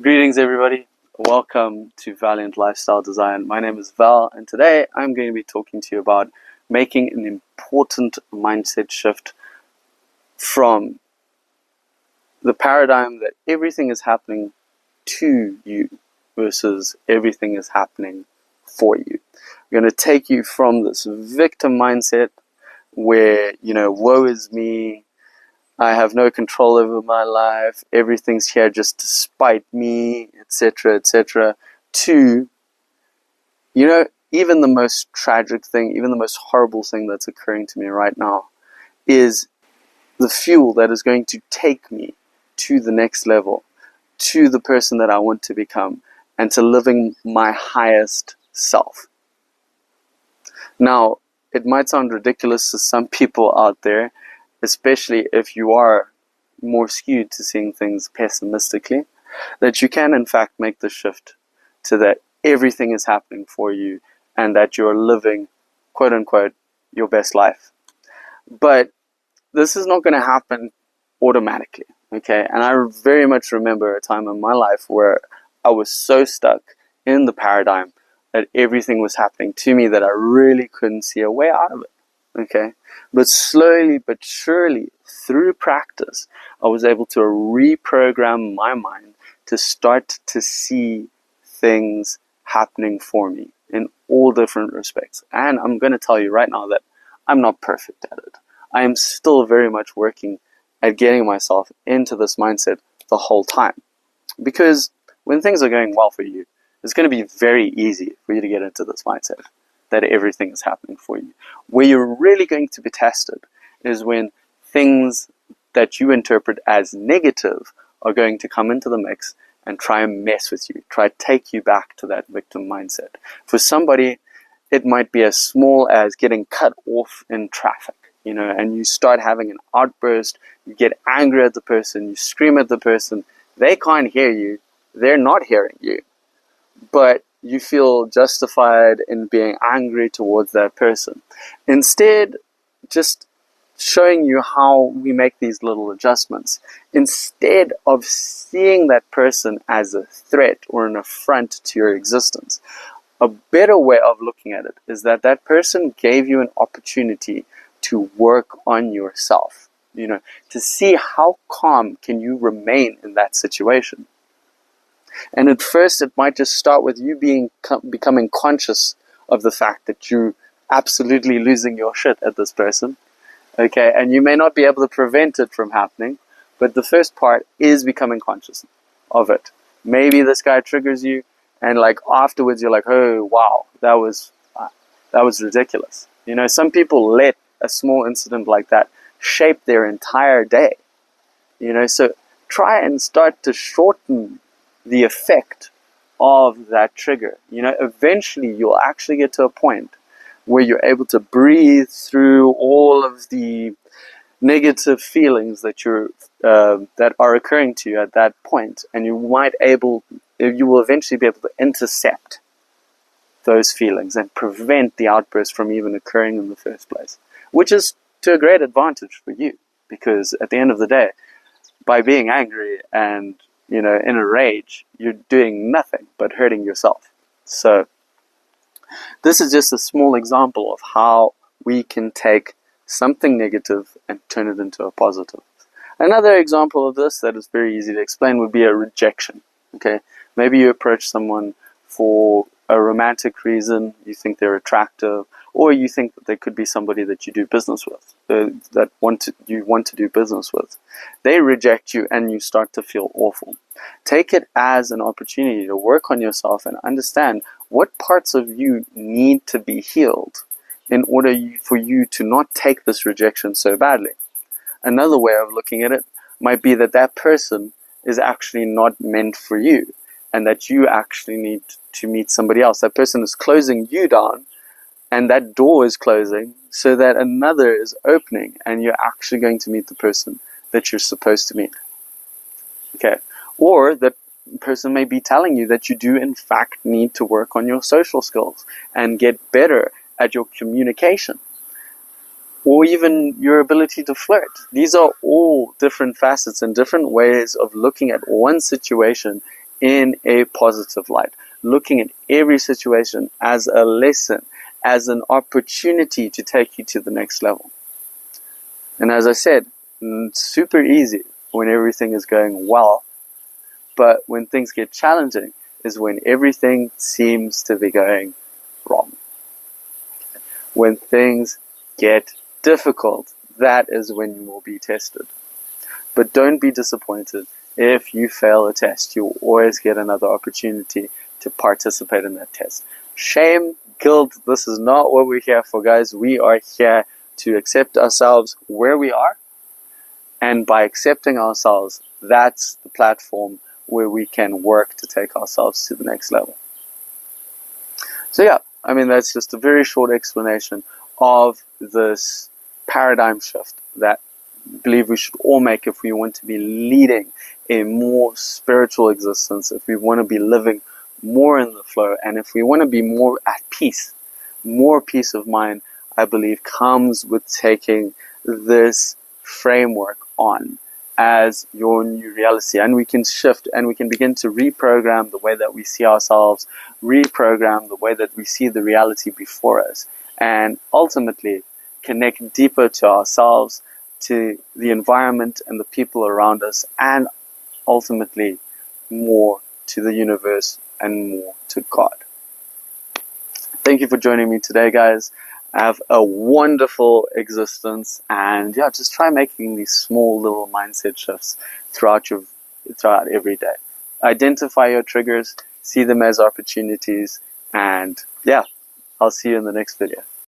Greetings, everybody. Welcome to Valiant Lifestyle Design. My name is Val, and today I'm going to be talking to you about making an important mindset shift from the paradigm that everything is happening to you versus everything is happening for you. I'm going to take you from this victim mindset where, woe is me, I have no control over my life, everything's here just to spite me, etc., to, even the most tragic thing, even the most horrible thing that's occurring to me right now is the fuel that is going to take me to the next level, to the person that I want to become, and to living my highest self. Now, it might sound ridiculous to some people out there, especially if you are more skewed to seeing things pessimistically, that you can in fact make the shift to that everything is happening for you and that you're living, quote unquote, your best life. But this is not going to happen automatically, okay? And I very much remember a time in my life where I was so stuck in the paradigm that everything was happening to me that I really couldn't see a way out of it. Okay, but slowly but surely, through practice, I was able to reprogram my mind to start to see things happening for me in all different respects. And I'm going to tell you right now that I'm not perfect at it. I am still very much working at getting myself into this mindset the whole time. Because when things are going well for you, it's going to be very easy for you to get into this mindset that everything is happening for you. Where you're really going to be tested is when things that you interpret as negative are going to come into the mix and try and mess with you, try to take you back to that victim mindset. For somebody, it might be as small as getting cut off in traffic, and you start having an outburst, you get angry at the person, you scream at the person, they can't hear you, they're not hearing you, but you feel justified in being angry towards that person. Instead, just showing you how we make these little adjustments. Instead of seeing that person as a threat or an affront to your existence, a better way of looking at it is that that person gave you an opportunity to work on yourself, to see how calm can you remain in that situation. And at first, it might just start with you becoming conscious of the fact that you're absolutely losing your shit at this person, okay? And you may not be able to prevent it from happening, but the first part is becoming conscious of it. Maybe this guy triggers you, and afterwards, you're like, oh wow, that was ridiculous. Some people let a small incident like that shape their entire day. So try and start to shorten the effect of that trigger. Eventually you'll actually get to a point where you're able to breathe through all of the negative feelings that that are occurring to you at that point, and you will eventually be able to intercept those feelings and prevent the outburst from even occurring in the first place, which is to a great advantage for you, because at the end of the day, by being angry and in a rage, you're doing nothing but hurting yourself. So this is just a small example of how we can take something negative and turn it into a positive. Another example of this that is very easy to explain would be a rejection. Okay, maybe you approach someone for a romantic reason, you think they're attractive, or you think that they could be somebody that you do business with, you want to do business with. They reject you and you start to feel awful. Take it as an opportunity to work on yourself and understand what parts of you need to be healed in order for you to not take this rejection so badly. Another way of looking at it might be that that person is actually not meant for you, and that you actually need to meet somebody else. That person is closing you down, and that door is closing so that another is opening, and you're actually going to meet the person that you're supposed to meet. Okay. Or that person may be telling you that you do in fact need to work on your social skills and get better at your communication, or even your ability to flirt. These are all different facets and different ways of looking at one situation in a positive light, looking at every situation as a lesson, as an opportunity to take you to the next level. And as I said, it's super easy when everything is going well, but when things get challenging is when everything seems to be going wrong. When things get difficult, that is when you will be tested. But don't be disappointed if you fail a test. You'll always get another opportunity to participate in that test. Shame, guilt, this is not what we're here for, guys. We are here to accept ourselves where we are. And by accepting ourselves, that's the platform where we can work to take ourselves to the next level. So yeah, I mean, that's just a very short explanation of this paradigm shift that I believe we should all make if we want to be leading a more spiritual existence, if we want to be living more in the flow, and if we want to be more at peace. More peace of mind, I believe, comes with taking this framework on as your new reality. And we can shift and we can begin to reprogram the way that we see ourselves, reprogram the way that we see the reality before us, and ultimately connect deeper to ourselves, to the environment and the people around us, and ultimately more to the universe and more to God. Thank you for joining me today, guys. Have a wonderful existence, and yeah, just try making these small little mindset shifts throughout every day. Identify your triggers, see them as opportunities, and yeah, I'll see you in the next video.